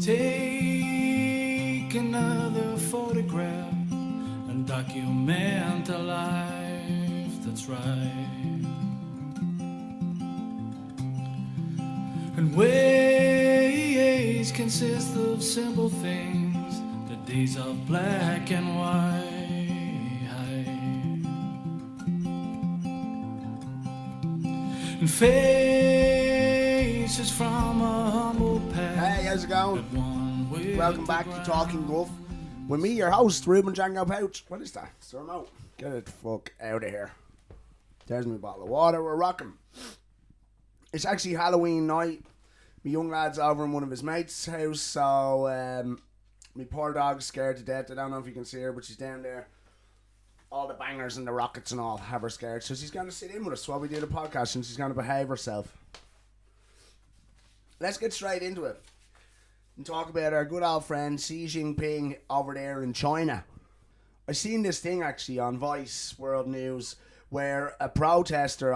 Take another photograph and document a life that's right. And ways consist of simple things, the days of black and white. And faces from a humble past. Hey, how's it going? Welcome back to Talkin Guff with me, your host, Ruben Django Pouch. What is that? It's the remote. Get it the fuck out of here. There's my bottle of water. We're rocking. It's actually Halloween night. My young lad's over in one of his mates' house, so my poor dog's scared to death. I don't know if you can see her, but she's down there. All the bangers and the rockets and all have her scared. So she's going to sit in with us while we do the podcast and she's going to behave herself. Let's get straight into it and talk about our good old friend Xi Jinping over there in China. I seen this thing actually on Vice World News where a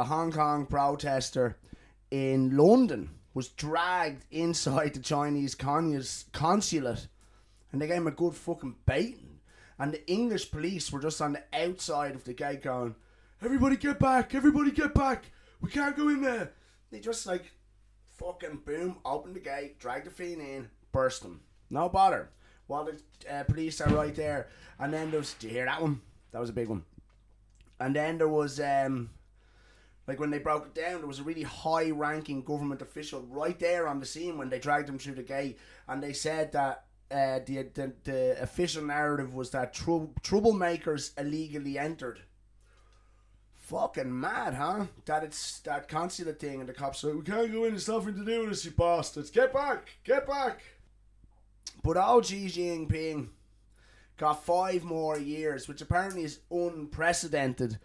Hong Kong protester in London was dragged inside the Chinese consulate and they gave him a good fucking baiting. And the English police were just on the outside of the gate going, everybody get back, we can't go in there. They just like fucking boom, opened the gate, dragged the fiend in, burst them. No bother. While the police are right there. And then there was, did you hear that one? That was a big one. And then there was, like when they broke it down, there was a really high ranking government official right there on the scene when they dragged him through the gate. And they said that the official narrative was that troublemakers illegally entered. Fucking mad, huh? That it's that consulate thing and the cops are like, we can't go in, it's nothing to do with us, you bastards. Get back. But old Xi Jinping got 5 more years, which apparently is unprecedented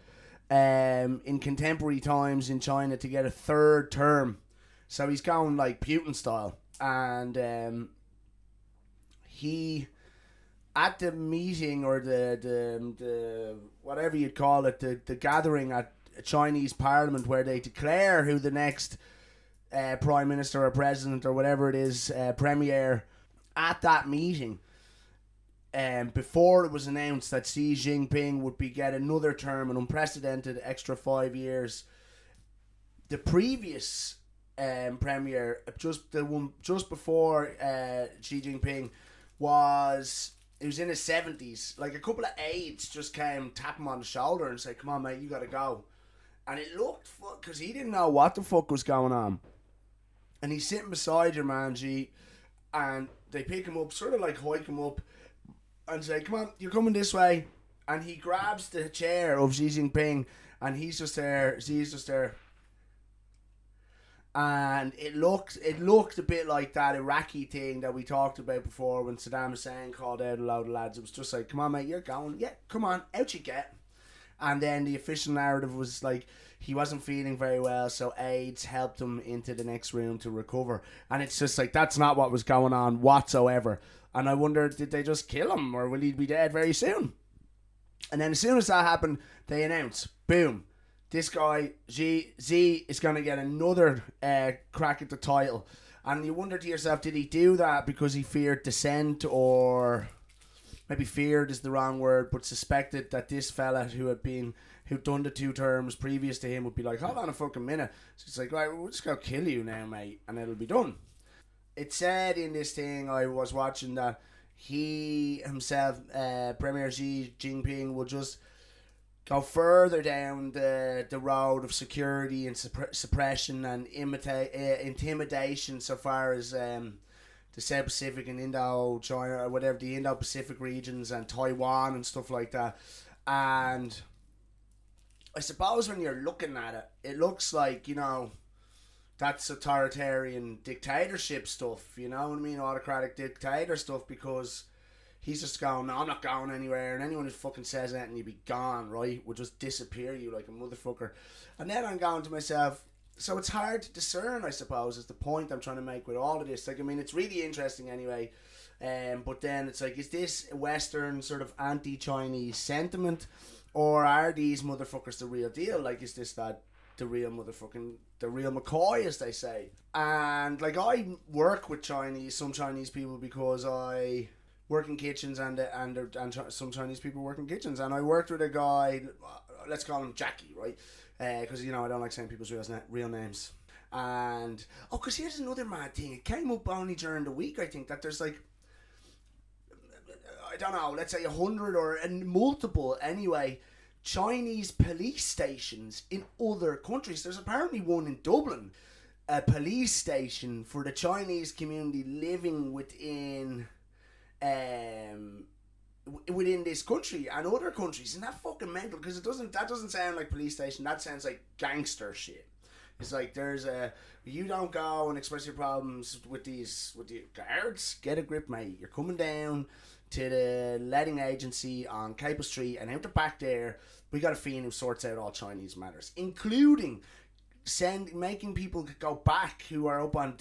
in contemporary times in China to get a third term. So he's going like Putin style. And he, at the meeting or the whatever you'd call it, the gathering at Chinese Parliament where they declare who the next Prime Minister or President or whatever it is, Premier, at that meeting, before it was announced that Xi Jinping would get another term, an unprecedented extra 5 years, the previous Premier, just before Xi Jinping, he was in his 70s. Like a couple of aides just came, tap him on the shoulder and say, come on mate, you gotta go. And it looked, because he didn't know what the fuck was going on. And he's sitting beside your man Xi, and they pick him up, sort of like hike him up and say, come on, you're coming this way. And he grabs the chair of Xi Jinping and he's just there, Xi's just there. And it looked a bit like that Iraqi thing that we talked about before when Saddam Hussein called out a load of lads. It was just like, come on mate, you're going. Yeah, come on, out you get. And then the official narrative was like, he wasn't feeling very well, so aides helped him into the next room to recover. And it's just like, that's not what was going on whatsoever. And I wonder, did they just kill him or will he be dead very soon? And then as soon as that happened, they announced, boom, this guy, Xi is going to get another crack at the title. And you wonder to yourself, did he do that because he feared dissent, or maybe feared is the wrong word, but suspected that this fella who'd done the 2 terms previous to him would be like, hold on a fucking minute. So it's like, right, we'll just go kill you now, mate, and it'll be done. It said in this thing I was watching that he himself, Premier Xi Jinping, will just go further down the road of security and suppression and intimidation so far as the South Pacific and Indo-China or whatever, the Indo-Pacific regions and Taiwan and stuff like that. And I suppose when you're looking at it, it looks like, you know, that's authoritarian dictatorship stuff, you know what I mean? Autocratic dictator stuff, because he's just going, no, I'm not going anywhere, and anyone who fucking says that and you'll be gone, right? Will just disappear you like a motherfucker. And then I'm going to myself, so it's hard to discern, I suppose, is the point I'm trying to make with all of this. Like, I mean, it's really interesting anyway, but then it's like, is this Western sort of anti-Chinese sentiment, or are these motherfuckers the real deal? Like, is this that the real McCoy, as they say. And like, I work with some Chinese people because I work in kitchens, and some Chinese people work in kitchens. And I worked with a guy, let's call him Jackie, right? Because I don't like saying people's real names. And because here's another mad thing. It came up only during the week, I think, that there's like, I don't know, let's say 100 or multiple anyway, Chinese police stations in other countries. There's apparently one in Dublin, a police station for the Chinese community living within this country and other countries. And that's fucking mental, because that doesn't sound like police station. That sounds like gangster shit. It's like, you don't go and express your problems with the guards. Get a grip, mate. You're coming down to the letting agency on Capel Street, and out the back there, we got a fiend who sorts out all Chinese matters, including making people go back who are up on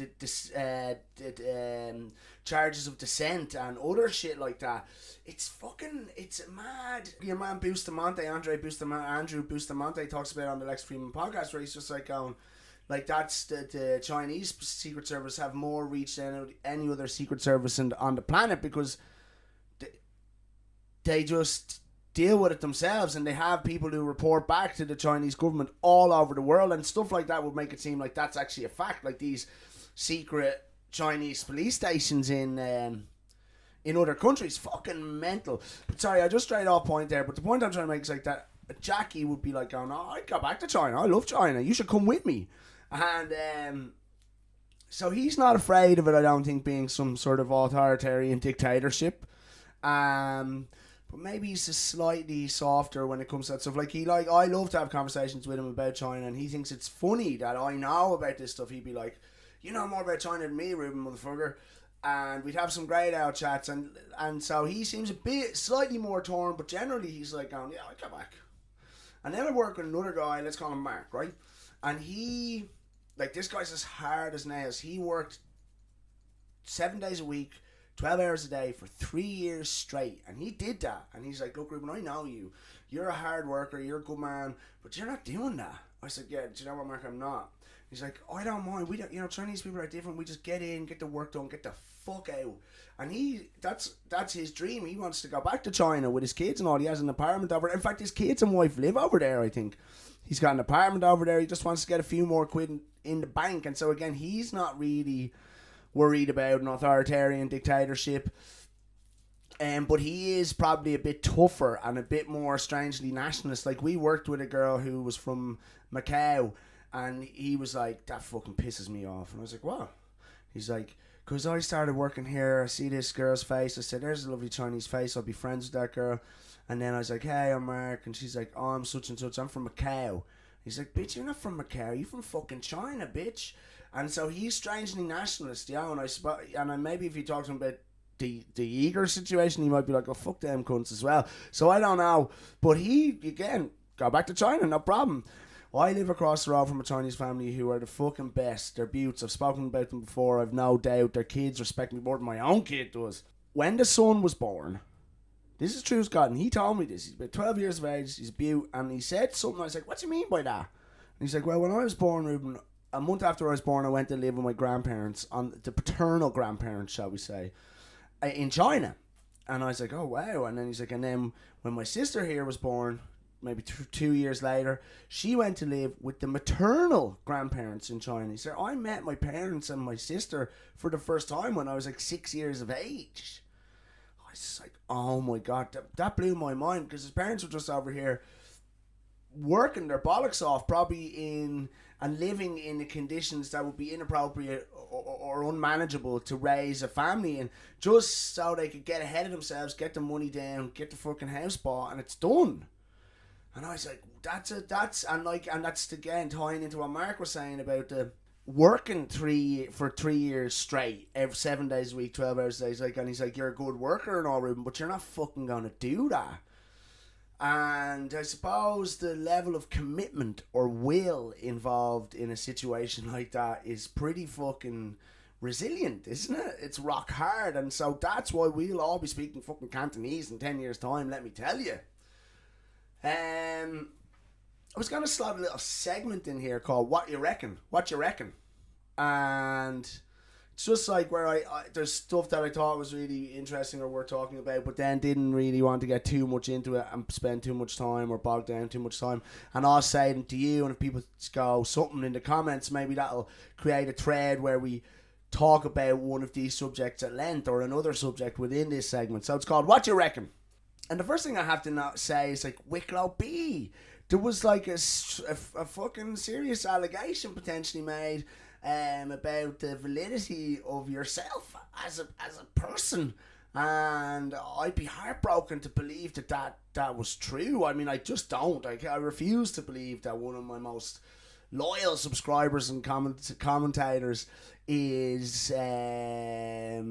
charges of dissent and other shit like that. It's mad. Your man Andrew Bustamante talks about it on the Lex Freeman podcast, where he's just like going, like, that's the Chinese Secret Service have more reach than any other Secret Service on the planet, because they just deal with it themselves, and they have people who report back to the Chinese government all over the world, and stuff like that would make it seem like that's actually a fact, like these secret Chinese police stations in other countries. Fucking mental. But sorry, I just straight off point there, but the point I'm trying to make is like that Jackie would be like going, oh, I'd go back to China, I love China, you should come with me. And so he's not afraid of it, I don't think, being some sort of authoritarian dictatorship. But maybe he's just slightly softer when it comes to that stuff. I love to have conversations with him about China, and he thinks it's funny that I know about this stuff. He'd be like, you know more about China than me, Ruben, motherfucker. And we'd have some great out chats, and so he seems slightly more torn, but generally he's like going, yeah, I'll go back. And then I work with another guy, let's call him Mark, right? And he, like, this guy's as hard as nails. He worked 7 days a week, 12 hours a day for 3 years straight, and he did that. And he's like, look, Ruben, I know you're a hard worker, you're a good man, but you're not doing that. I said, yeah, do you know what, Mark, I'm not. He's like, I don't mind, we don't, Chinese people are different, we just get in, get the work done, get the fuck out. And that's his dream. He wants to go back to China with his kids and all. He has an apartment over there. In fact, his kids and wife live over there, I think. He's got an apartment over there. He just wants to get a few more quid in the bank. And so again, he's not really worried about an authoritarian dictatorship, but he is probably a bit tougher and a bit more strangely nationalist. Like, we worked with a girl who was from Macau, and he was like, that fucking pisses me off. And I was like, what? He's like, because I started working here, I see this girl's face, I said, there's a lovely Chinese face, I'll be friends with that girl. And then I was like, hey, I'm Mark. And she's like, oh, I'm such and such, I'm from Macau. He's like, bitch, you're not from Macau, you're from fucking China, bitch. And so he's strangely nationalist, and maybe if you talk to him about the Uyghur situation, he might be like, oh, fuck them cunts as well. So I don't know. But he, again, go back to China, no problem. Well, I live across the road from a Chinese family who are the fucking best. They're beauts. I've spoken about them before, I've no doubt. Their kids respect me more than my own kid does. When the son was born, this is true as God, and he told me this, he's about 12 years of age, he's a beaut, and he said something, I was like, what do you mean by that? And he's like, well, when I was born, Ruben, a month after I was born, I went to live with my grandparents, on the paternal grandparents, shall we say, in China. And I was like, oh, wow. And then he's like, and then when my sister here was born, maybe 2 years later, she went to live with the maternal grandparents in China. He said, I met my parents and my sister for the first time when I was like 6 years of age. I was like, oh my God, that blew my mind, because his parents were just over here working their bollocks off, probably in and living in the conditions that would be inappropriate or unmanageable to raise a family, and just so they could get ahead of themselves, get the money down, get the fucking house bought, and it's done. And I was like, that's again tying into what Mark was saying about the working for 3 years straight, every 7 days a week, 12 hours a day. He's like, and he's like, you're a good worker and all, Ruben, but you're not fucking gonna do that. And I suppose the level of commitment or will involved in a situation like that is pretty fucking resilient, isn't it? It's rock hard. And so that's why we'll all be speaking fucking Cantonese in 10 years time, let me tell you. I was going to slot a little segment in here called What You Reckon? What You Reckon? And it's just like where there's stuff that I thought was really interesting or worth talking about, but then didn't really want to get too much into it and spend too much time or bog down too much time. And I'll say them to you, and if people go something in the comments, maybe that'll create a thread where we talk about one of these subjects at length or another subject within this segment. So it's called What You Reckon? And the first thing I have to say is like Wicklow B. There was like a fucking serious allegation potentially made about the validity of yourself as a person, and I'd be heartbroken to believe that was true. I mean, I just don't. I refuse to believe that one of my most loyal subscribers and commentators is a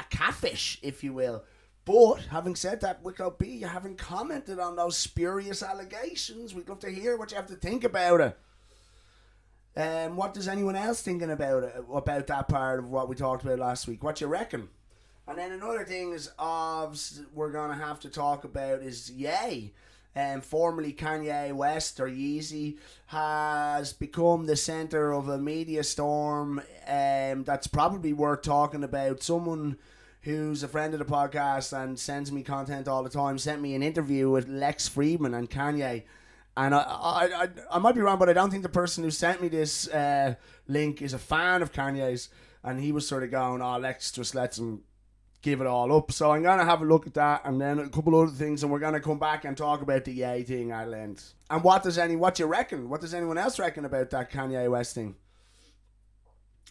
catfish, if you will. But, having said that, Wicklow B, you haven't commented on those spurious allegations. We'd love to hear what you have to think about it. What does anyone else thinking about it, about that part of what we talked about last week? What you reckon? And then another thing is we're going to have to talk about is Ye. Formerly Kanye West, or Yeezy, has become the centre of a media storm that's probably worth talking about. Someone who's a friend of the podcast and sends me content all the time sent me an interview with Lex Friedman and Kanye. And I might be wrong, but I don't think the person who sent me this link is a fan of Kanye's. And he was sort of going, Lex just lets him give it all up. So I'm going to have a look at that and then a couple other things, and we're going to come back and talk about the Ye thing at length. And what you reckon? What does anyone else reckon about that Kanye West thing?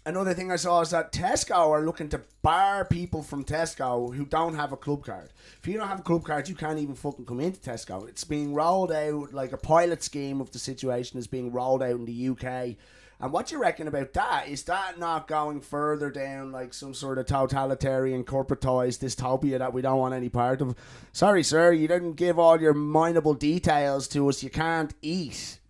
Another thing I saw is that Tesco are looking to bar people from Tesco who don't have a club card. If you don't have a club card, you can't even fucking come into Tesco. It's being rolled out, like a pilot scheme of the situation is being rolled out in the UK. And what you reckon about that? Is that not going further down like some sort of totalitarian, corporatized dystopia that we don't want any part of? Sorry, sir, you didn't give all your mineable details to us. You can't eat.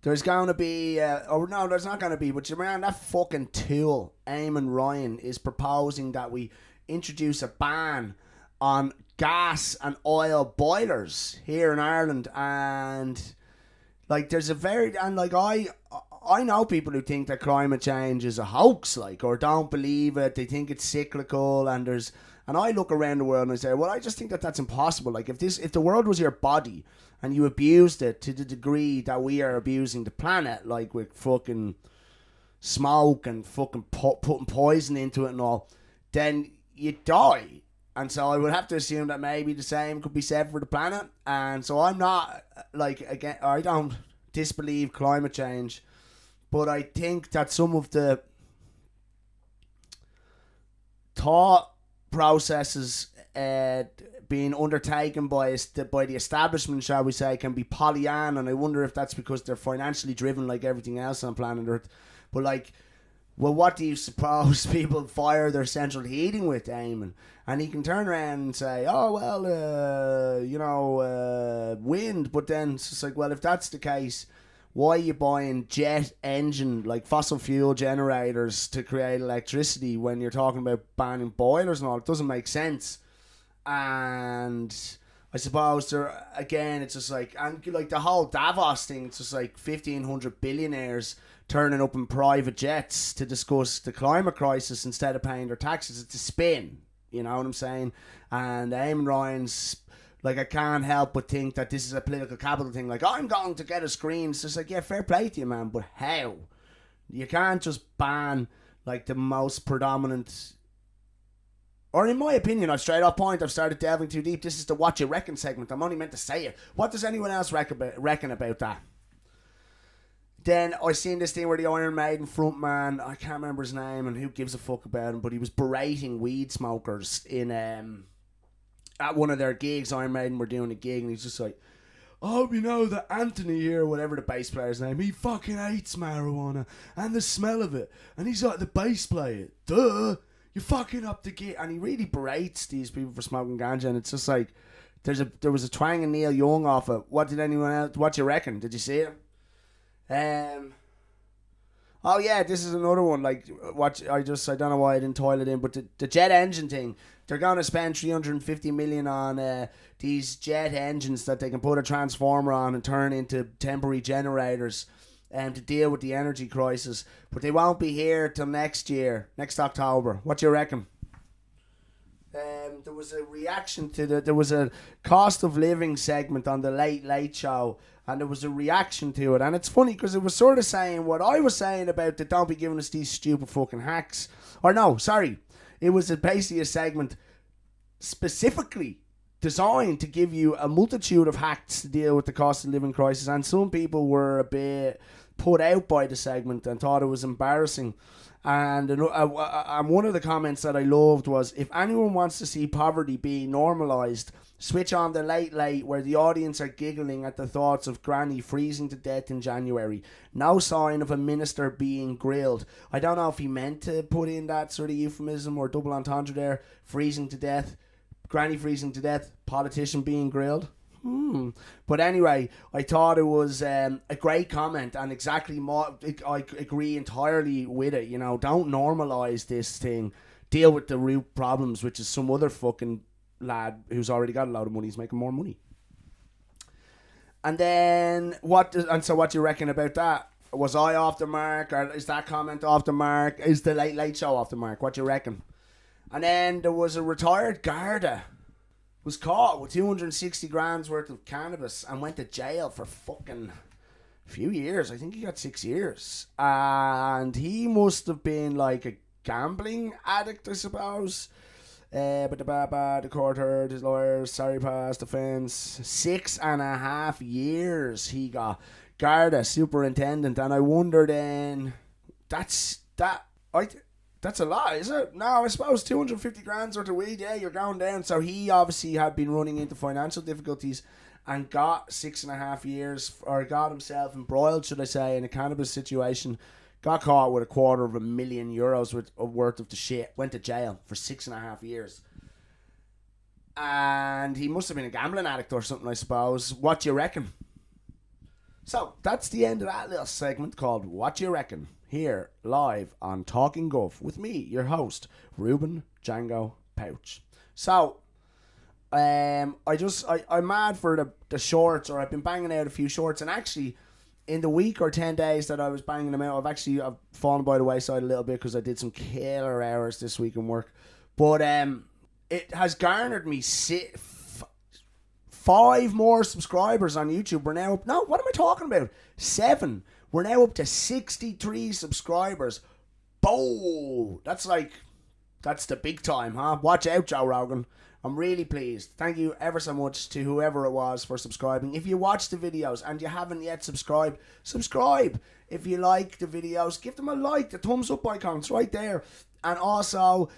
There's going to be, no, there's not going to be, but you remember that fucking tool, Eamon Ryan, is proposing that we introduce a ban on gas and oil boilers here in Ireland. And, like, there's a very, and, like, I know people who think that climate change is a hoax, like, or don't believe it, they think it's cyclical, and I look around the world and I say, well, I just think that that's impossible. Like, if the world was your body and you abused it to the degree that we are abusing the planet, like with fucking smoke and fucking putting poison into it and all, then you die. And so I would have to assume that maybe the same could be said for the planet. And so I'm not, like, again, I don't disbelieve climate change, but I think that some of the thought processes being undertaken by the establishment, shall we say, can be Pollyanna, and I wonder if that's because they're financially driven like everything else on planet Earth. But, like, well, what do you suppose people fire their central heating with, Eamon? And he can turn around and say, wind. But then it's just like, well, if that's the case, why are you buying jet engine, like fossil fuel generators to create electricity when you're talking about banning boilers and all? It doesn't make sense. And I suppose it's just like, and like the whole Davos thing, it's just like 1,500 billionaires turning up in private jets to discuss the climate crisis instead of paying their taxes. It's a spin, you know what I'm saying? And Eamon Ryan's, like, I can't help but think that this is a political capital thing. Like, I'm going to get a screen. It's just like, yeah, fair play to you, man, but how? You can't just ban, like, the most predominant, or in my opinion, I've straight off point, I've started delving too deep. This is the What You Reckon segment. I'm only meant to say it. What does anyone else reckon about that? Then I seen this thing where the Iron Maiden frontman, I can't remember his name, and who gives a fuck about him, but he was berating weed smokers in at one of their gigs. Iron Maiden were doing a gig, and he's just like, oh, you know that Anthony here, whatever the bass player's name, he fucking hates marijuana and the smell of it, and he's like the bass player. Duh, you're fucking up the gig. And he really berates these people for smoking ganja, and it's just like, there was a twang and Neil Young off it. What you reckon? Did you see it? Oh yeah, this is another one. Like, what I don't know why I didn't toil it in, but the jet engine thing. They're gonna spend 350 million on these jet engines that they can put a transformer on and turn into temporary generators, to deal with the energy crisis. But they won't be here till next year, next October. What do you reckon? There was a reaction to there was a cost of living segment on the Late Late Show, and there was a reaction to it. And it's funny because it was sort of saying what I was saying about the don't be giving us these stupid fucking hacks. Or no, sorry, it was basically a segment specifically designed to give you a multitude of hacks to deal with the cost of living crisis. And some people were a bit put out by the segment and thought it was embarrassing. And one of the comments that I loved was, if anyone wants to see poverty being normalised, switch on the Late Late where the audience are giggling at the thoughts of Granny freezing to death in January. No sign of a minister being grilled. I don't know if he meant to put in that sort of euphemism or double entendre there. Freezing to death, Granny freezing to death, politician being grilled. But anyway, I thought it was a great comment, and exactly I agree entirely with it. You know, don't normalise this thing. Deal with the root problems, which is some other fucking lad who's already got a lot of money is making more money. And then what do you reckon about that? Was I off the mark, or is that comment off the mark? Is the Late Late Show off the mark? What do you reckon? And then there was a retired Garda was caught with 260 grams worth of cannabis and went to jail for fucking few years. I think he got 6 years. And he must have been like a gambling addict, I suppose. But the court heard his lawyers, sorry past defence. 6.5 years he got. Garda superintendent. And I wonder then, that's a lot, is it? No, I suppose 250 grams worth of weed, yeah, you're going down. So he obviously had been running into financial difficulties and got 6.5 years, or got himself embroiled, should I say, in a cannabis situation. Got caught with €250,000 worth of the shit. Went to jail for 6.5 years. And he must have been a gambling addict or something, I suppose. What do you reckon? So, that's the end of that little segment called What Do You Reckon? Here, live on Talkin Guff with me, your host, Ruben Django Pouch. So, I'm mad for the shorts, or I've been banging out a few shorts, and actually, in the week or 10 days that I was banging them out, I've fallen by the wayside a little bit because I did some killer hours this week in work. But it has garnered me 5 more subscribers on YouTube. We're now, no, what am I talking about? 7. We're now up to 63 subscribers. Boom! That's the big time, huh? Watch out, Joe Rogan. I'm really pleased. Thank you ever so much to whoever it was for subscribing. If you watch the videos and you haven't yet subscribed, subscribe. If you like the videos, give them a like. The thumbs up icon's right there. And also,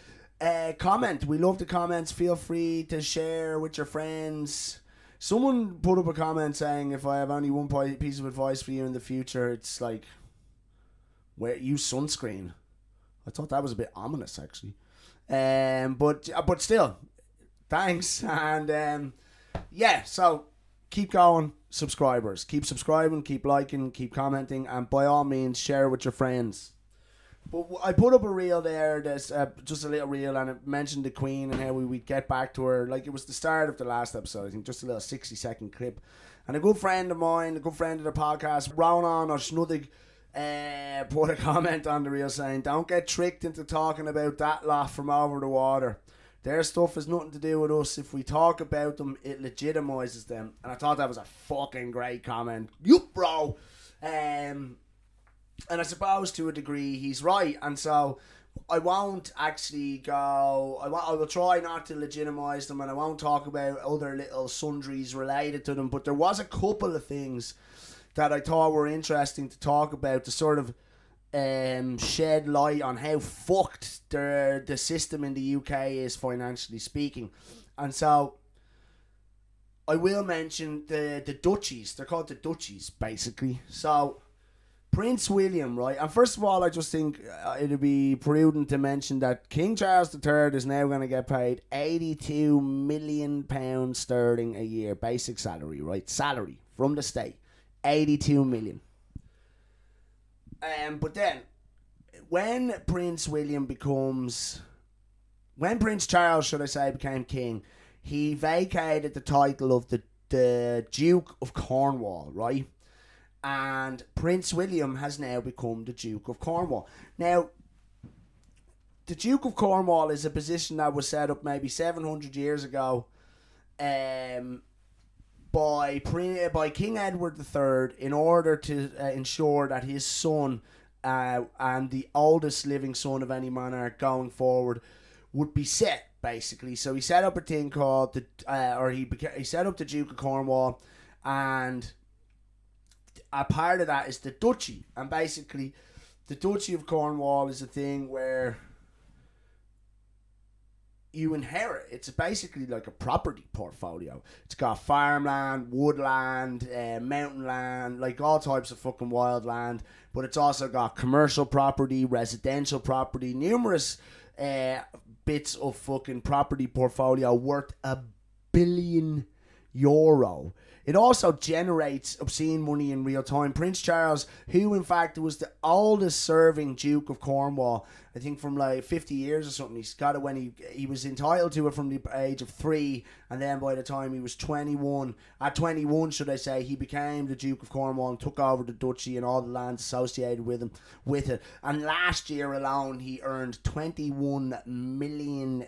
comment. We love the comments. Feel free to share with your friends. Someone put up a comment saying, if I have only one piece of advice for you in the future, it's like, use sunscreen. I thought that was a bit ominous, actually. But still, thanks. And yeah, so keep going, subscribers. Keep subscribing, keep liking, keep commenting, and by all means, share it with your friends. But I put up a reel there, that's just a little reel, and it mentioned the Queen and how we'd get back to her. Like, it was the start of the last episode, I think, just a little 60-second clip. And a good friend of mine, a good friend of the podcast, Ronan or Snuddig, put a comment on the reel saying, don't get tricked into talking about that lot from over the water. Their stuff has nothing to do with us. If we talk about them, it legitimizes them. And I thought that was a fucking great comment. You bro! And I suppose to a degree he's right, and so I won't actually go. I will try not to legitimise them, and I won't talk about other little sundries related to them. But there was a couple of things that I thought were interesting to talk about to sort of shed light on how fucked the system in the UK is, financially speaking. And so I will mention the Dutchies. They're called the Dutchies, basically. So Prince William, right? And first of all, I just think it'd be prudent to mention that King Charles III is now going to get paid £82 million sterling a year, basic salary, right? Salary from the state, 82 million. But then Prince William becomes, when Prince Charles, should I say, became king, he vacated the title of the Duke of Cornwall, right? And Prince William has now become the Duke of Cornwall. Now, the Duke of Cornwall is a position that was set up maybe 700 years ago by King Edward III in order to ensure that his son and the oldest living son of any monarch going forward would be set, basically. So he set up a thing called he set up the Duke of Cornwall, and a part of that is the Dutchy. And basically, the Dutchy of Cornwall is a thing where you inherit. It's basically like a property portfolio. It's got farmland, woodland, mountain land, like all types of fucking wild land. But it's also got commercial property, residential property, numerous bits of fucking property portfolio worth €1 billion. It also generates obscene money in real time. Prince Charles, who in fact was the oldest serving Duke of Cornwall, I think from like 50 years or something. He's got it when he was entitled to it from the age of 3, and then by the time he was 21, at 21 should I say, he became the Duke of Cornwall and took over the Duchy and all the lands associated with it. And last year alone, he earned £21 million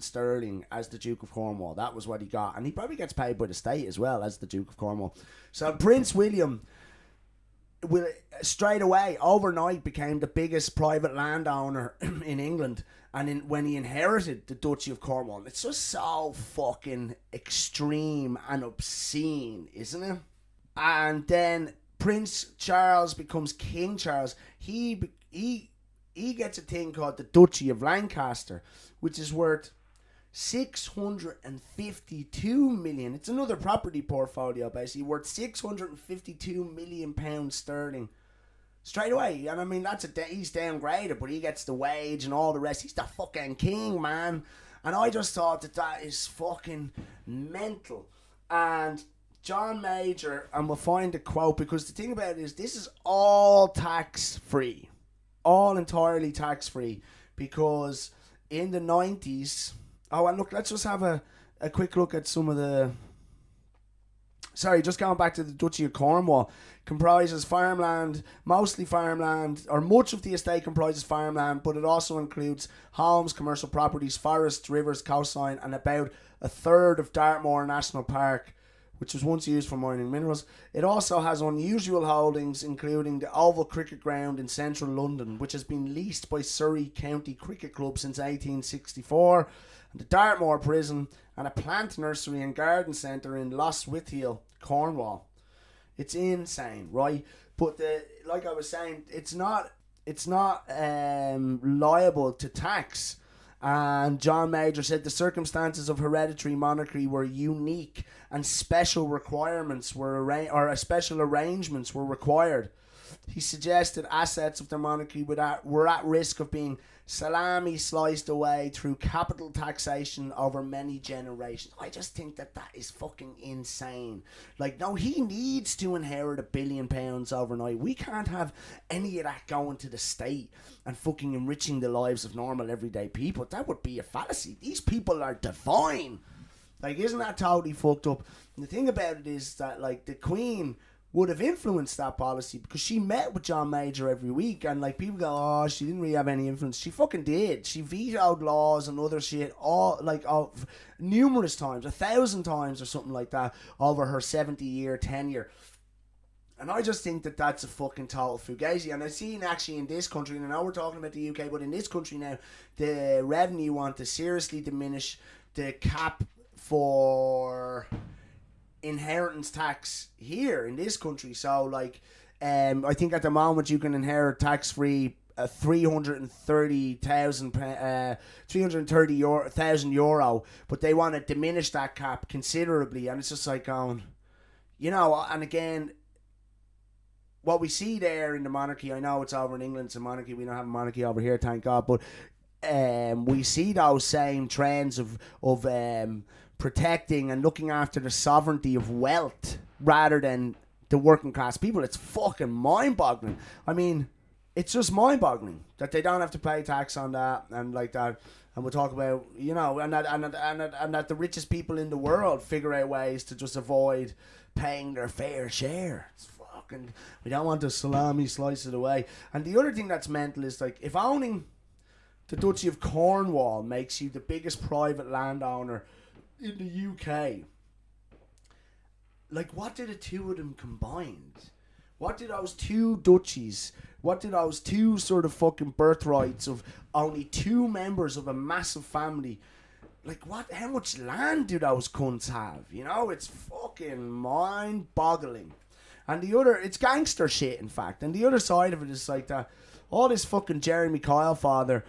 sterling as the Duke of Cornwall. That was what he got, and he probably gets paid by the state as well as the Duke of Cornwall. So Prince William will straight away, overnight, became the biggest private landowner in England. And when he inherited the Duchy of Cornwall, it's just so fucking extreme and obscene, isn't it? And then Prince Charles becomes King Charles. He gets a thing called the Duchy of Lancaster, which is worth 652 million. It's another property portfolio, basically worth 652 million pounds sterling straight away. And I mean, he's downgraded, but he gets the wage and all the rest. He's the fucking king, man. And I just thought that is fucking mental. And John Major, and we'll find the quote, because the thing about it is, this is all tax free, all entirely tax free, because in the 90s. Oh, and look, let's just have a quick look at some of the... Sorry, just going back to the Duchy of Cornwall. Comprises farmland, mostly farmland, or much of the estate comprises farmland, but it also includes homes, commercial properties, forests, rivers, coastline, and about a third of Dartmoor National Park, which was once used for mining minerals. It also has unusual holdings, including the Oval Cricket Ground in central London, which has been leased by Surrey County Cricket Club since 1864, and the Dartmoor Prison, and a plant nursery and garden centre in Lostwithiel, Cornwall. It's insane, right? But like I was saying, it's not liable to tax. And John Major said the circumstances of hereditary monarchy were unique, and special requirements special arrangements were required. He suggested assets of the monarchy were at risk of being salami sliced away through capital taxation over many generations. I just think that is fucking insane. Like, no, he needs to inherit £1 billion overnight. We can't have any of that going to the state and fucking enriching the lives of normal everyday people. That would be a fallacy. These people are divine. Like, isn't that totally fucked up? And the thing about it is that, like, the Queen would have influenced that policy, because she met with John Major every week, and like, people go, oh, she didn't really have any influence. She fucking did. She vetoed laws and other shit numerous times, 1,000 times or something like that, over her 70-year tenure. And I just think that that's a fucking total fugazi. And I've seen actually in this country, and I know we're talking about the UK, but in this country now, the revenue want to seriously diminish the cap for inheritance tax here in this country. So like, I think at the moment you can inherit tax free €330,000, but they want to diminish that cap considerably. And it's just like going, you know. And again, what we see there in the monarchy, I know it's over in England, it's a monarchy, we don't have a monarchy over here, thank God, but we see those same trends of protecting and looking after the sovereignty of wealth rather than the working class people. It's fucking mind-boggling. I mean, it's just mind-boggling that they don't have to pay tax on that and like that. And we'll talk about, you know, and that the richest people in the world figure out ways to just avoid paying their fair share. It's fucking, we don't want to salami slice it away. And the other thing that's mental is, like, if owning the Duchy of Cornwall makes you the biggest private landowner in the UK, like, what did the two of them combined? What did those two duchies, what did those two sort of fucking birthrights of only two members of a massive family, like, what, how much land do those cunts have? You know, it's fucking mind-boggling. And the other, it's gangster shit, in fact. And the other side of it is like that, all this fucking Jeremy Kyle fodder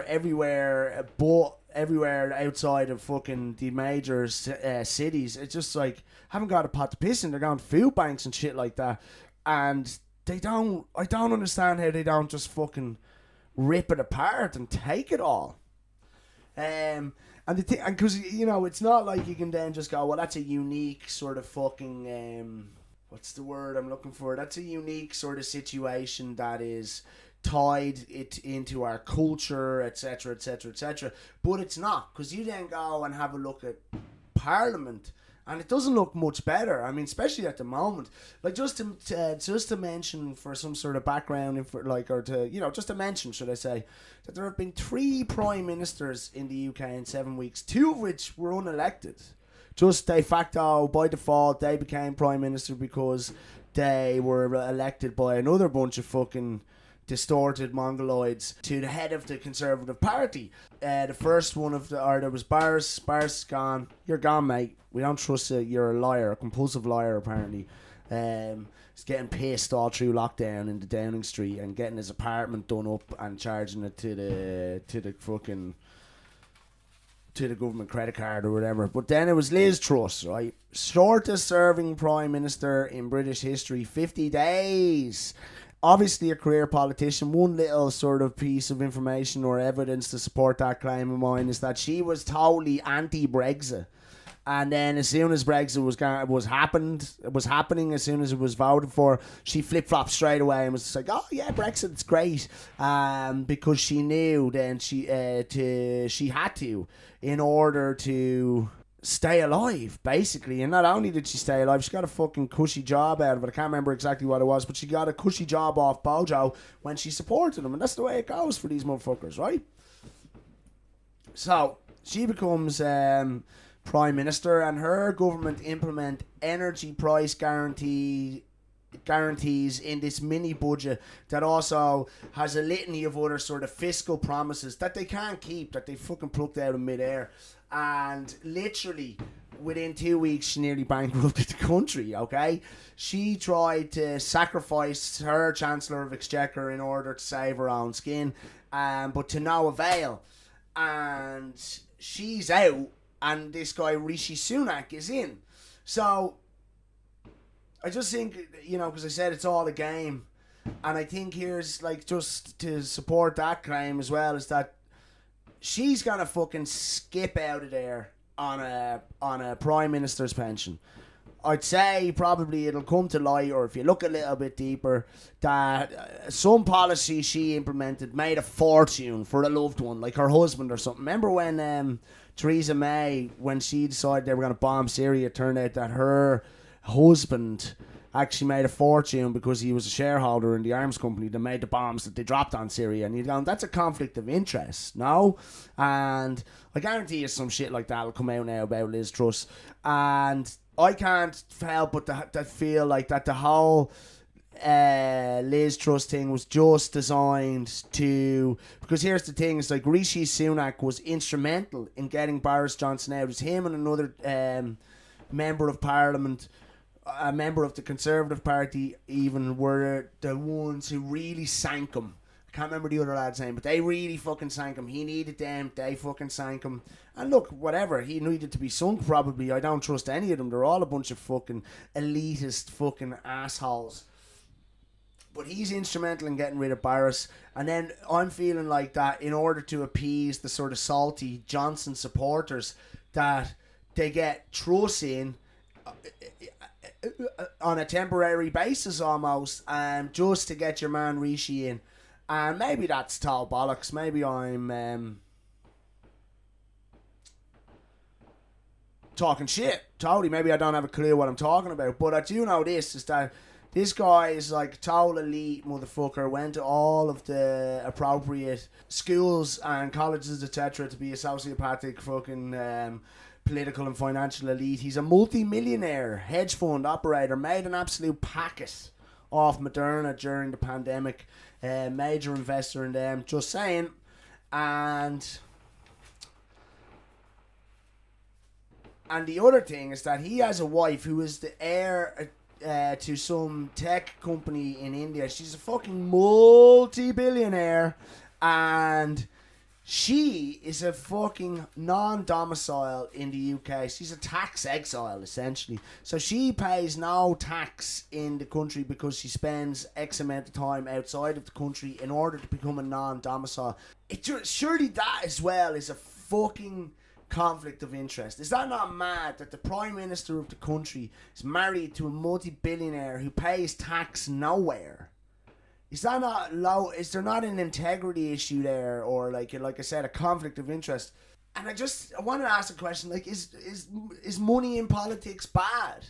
everywhere, but everywhere outside of fucking the major cities. It's just like, haven't got a pot to piss in. They're going to food banks and shit like that. And I don't understand how they don't just fucking rip it apart and take it all. And the thing, and because, you know, it's not like you can then just go, well, that's a unique sort of fucking, what's the word I'm looking for? That's a unique sort of situation that is tied it into our culture, etc., etc., etc. But it's not, because you then go and have a look at Parliament, and it doesn't look much better. I mean, especially at the moment. Like, just to mention, for some sort of background, just to mention, should I say, that there have been 3 prime ministers in the UK in 7 weeks, 2 of which were unelected. Just de facto, by default, they became prime minister because they were elected by another bunch of fucking distorted mongoloids to the head of the Conservative Party. The first one there was Boris. Boris gone. You're gone, mate. We don't trust you. You're a liar, a compulsive liar, apparently. He's getting pissed all through lockdown in the Downing Street and getting his apartment done up and charging it to the government credit card or whatever. But then it was Liz Truss, right? Shortest serving prime minister in British history, 50 days. Obviously a career politician. One little sort of piece of information or evidence to support that claim of mine is that she was totally anti-Brexit. And then as soon as Brexit was happening, as soon as it was voted for, she flip-flopped straight away and was just like, oh yeah, Brexit's great. Because she knew then she had to, in order to stay alive, basically. And not only did she stay alive, she got a fucking cushy job out of it. I can't remember exactly what it was, but she got a cushy job off Bojo when she supported him. And that's the way it goes for these motherfuckers, right? So she becomes prime minister, and her government implement energy price guarantees in this mini budget that also has a litany of other sort of fiscal promises that they can't keep, that they fucking plucked out of midair. And literally within 2 weeks she nearly bankrupted the country. Okay, she tried to sacrifice her Chancellor of Exchequer in order to save her own skin, but to no avail. And she's out, and this guy Rishi Sunak is in. So I just think, you know, because I said it's all a game, and I think here's, like, just to support that claim as well, is that she's gonna fucking skip out of there on a prime minister's pension. I'd say probably it'll come to light, or if you look a little bit deeper, that some policy she implemented made a fortune for a loved one, like her husband or something. Remember when Theresa May, when she decided they were going to bomb Syria, it turned out that her husband actually made a fortune because he was a shareholder in the arms company that made the bombs that they dropped on Syria. And you'd go, that's a conflict of interest, no? And I guarantee you some shit like that will come out now about Liz Truss. And I can't help but to feel like that the whole Liz Truss thing was just designed to... Because here's the thing, it's like Rishi Sunak was instrumental in getting Boris Johnson out. It was him and another member of Parliament, a member of the Conservative Party even, were the ones who really sank him. I can't remember the other lad's name, but they really fucking sank him. He needed them, they fucking sank him. And look, whatever, he needed to be sunk probably. I don't trust any of them. They're all a bunch of fucking elitist fucking assholes. But he's instrumental in getting rid of Boris. And then I'm feeling like that in order to appease the sort of salty Johnson supporters, that they get Truss in on a temporary basis almost, just to get your man Rishi in. And maybe that's total bollocks. Maybe I'm talking shit. Totally. Maybe I don't have a clue what I'm talking about. But I do know this, is that this guy is like a total elite motherfucker. Went to all of the appropriate schools and colleges, etc., to be a sociopathic fucking political and financial elite. He's a multi-millionaire hedge fund operator. Made an absolute packet off Moderna during the pandemic. Major investor in them. Just saying. And the other thing is that he has a wife who is the heir to some tech company in India. She's a fucking multi-billionaire, and she is a fucking non-domicile in the UK. She's a tax exile, essentially. So she pays no tax in the country because she spends X amount of time outside of the country in order to become a non-domicile. Surely that as well is a fucking conflict of interest. Is that not mad that the Prime Minister of the country is married to a multi-billionaire who pays tax nowhere? Is that not low? Is there not an integrity issue there, or like I said, a conflict of interest? And I wanted to ask a question, like, is money in politics bad?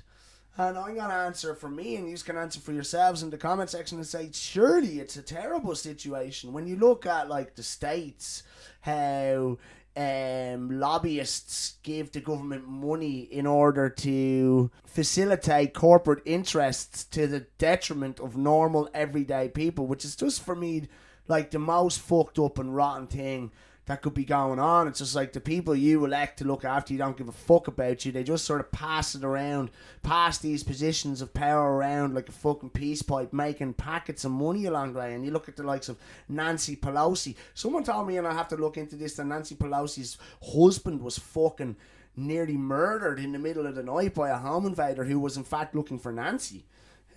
And I'm gonna answer for me, and you can answer for yourselves in the comment section and say, surely it's a terrible situation when you look at like the States, how lobbyists give the government money in order to facilitate corporate interests to the detriment of normal everyday people, which is just for me like the most fucked up and rotten thing that could be going on. It's just like the people you elect to look after you don't give a fuck about you. They just sort of pass it around, pass these positions of power around like a fucking peace pipe, making packets of money along the way. And you look at the likes of Nancy Pelosi. Someone told me, and I have to look into this, that Nancy Pelosi's husband was fucking nearly murdered in the middle of the night by a home invader who was in fact looking for Nancy.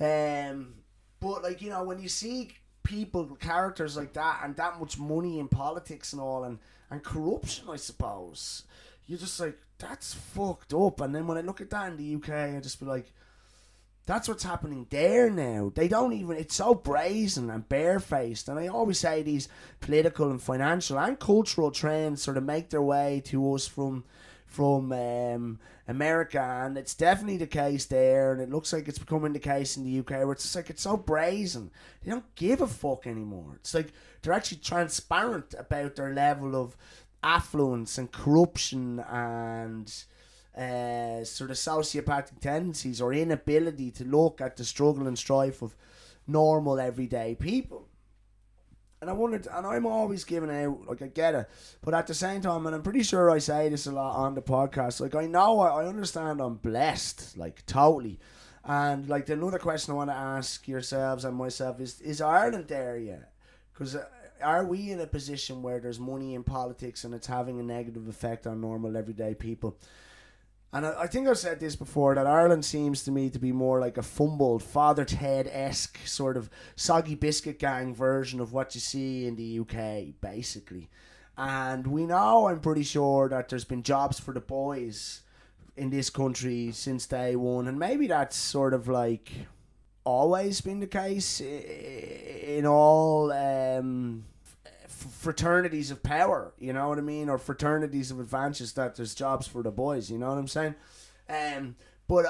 But like, you know, when you see people, characters like that, and that much money in politics and all, and corruption, I suppose, you're just like, that's fucked up. And then when I look at that in the UK, I just be like, that's what's happening there now. They don't even, it's so brazen and barefaced. And I always say these political and financial and cultural trends sort of make their way to us from America, and it's definitely the case there, and it looks like it's becoming the case in the UK, where it's just like, it's so brazen. They don't give a fuck anymore. It's like they're actually transparent about their level of affluence and corruption and sort of sociopathic tendencies or inability to look at the struggle and strife of normal everyday people. And I wondered, and I'm always giving out, like, I get it, but at the same time, and I'm pretty sure I say this a lot on the podcast, like, I know, I understand I'm blessed, like, totally. And, like, another question I want to ask yourselves and myself is Ireland there yet? Because are we in a position where there's money in politics and it's having a negative effect on normal everyday people? And I think I've said this before, that Ireland seems to me to be more like a fumbled, Father Ted-esque sort of soggy biscuit gang version of what you see in the UK, basically. And we know, I'm pretty sure, that there's been jobs for the boys in this country since day one. And maybe that's sort of like always been the case in all fraternities of power, you know what I mean, or fraternities of advantage, that there's jobs for the boys, you know what I'm saying? But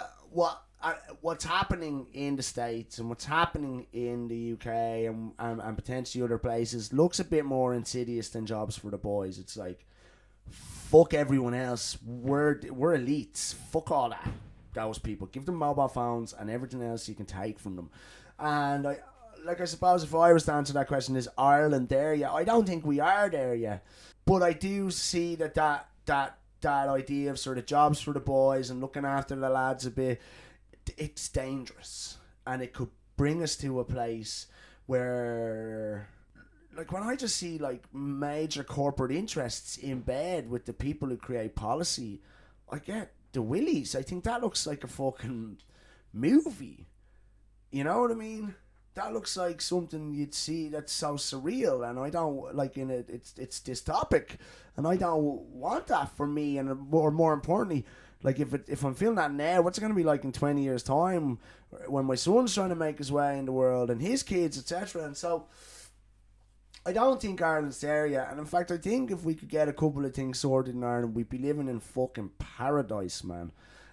what's happening in the States and what's happening in the UK and potentially other places looks a bit more insidious than jobs for the boys. It's like, fuck everyone else, we're elites, fuck all that, those people, give them mobile phones and everything else you can take from them. And I suppose if I was to answer that question, is Ireland there yet? I don't think we are there yet. But I do see that idea of sort of jobs for the boys and looking after the lads a bit, it's dangerous. And it could bring us to a place where, like, when I just see like major corporate interests in bed with the people who create policy, I get the willies. I think that looks like a fucking movie. You know what I mean? That looks like something you'd see that's so surreal, and I don't like in it. It's dystopic, and I don't want that for me. And more importantly, like if I'm feeling that now, what's it going to be like in 20 years' time when my son's trying to make his way in the world and his kids, etc. And so I don't think Ireland's there yet, and in fact I think if we could get a couple of things sorted in Ireland, we'd be living in fucking paradise, man.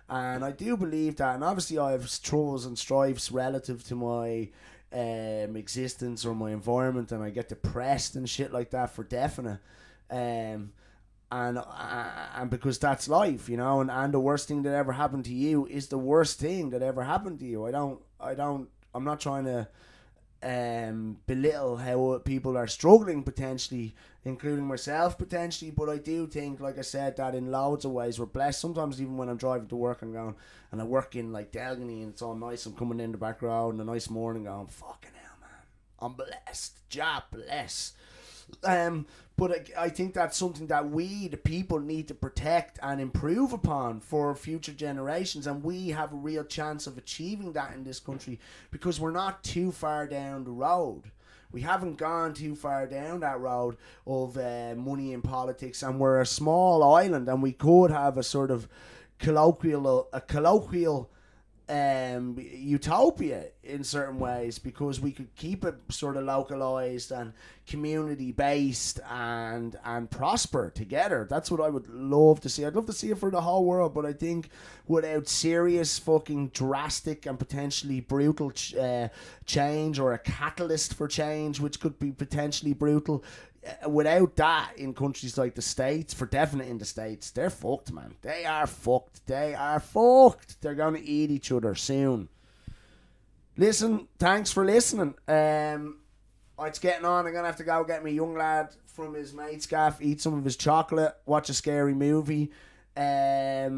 And I do believe that, and obviously I have troubles and strifes relative to my existence or my environment, and I get depressed and shit like that for definite. And because that's life, you know, and the worst thing that ever happened to you is the worst thing that ever happened to you. I'm not trying to belittle how people are struggling potentially, including myself potentially, but I do think, like I said, that in loads of ways we're blessed. Sometimes even when I'm driving to work, I'm going, and I work in like Delgany and it's all nice, I'm coming in the back road and a nice morning going, fucking hell man, I'm blessed, job bless. But I think that's something that we, the people, need to protect and improve upon for future generations, and we have a real chance of achieving that in this country because we're not too far down the road. We haven't gone too far down that road of money in politics, and we're a small island, and we could have a sort of colloquial utopia in certain ways, because we could keep it sort of localized and community based and prosper together. That's what I would love to see. I'd love to see it for the whole world, but I think without serious fucking drastic and potentially brutal change, or a catalyst for change which could be potentially brutal, without that in countries like the States, for definite in the States, they're fucked, man. They are fucked. They're going to eat each other soon. Listen, thanks for listening. It's getting on. I'm going to have to go get my young lad from his mate's gaff, eat some of his chocolate, watch a scary movie. I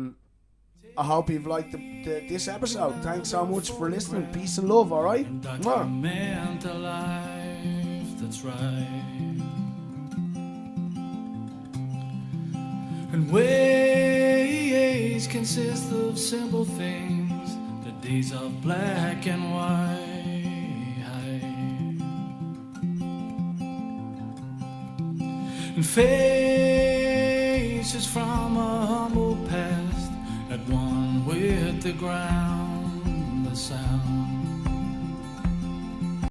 hope you've liked this episode. Thanks so much for listening. Peace and love, alright? Document a life that's right. And ways consist of simple things, the days of black and white. And faces from a humble past, at one with the ground, the sound.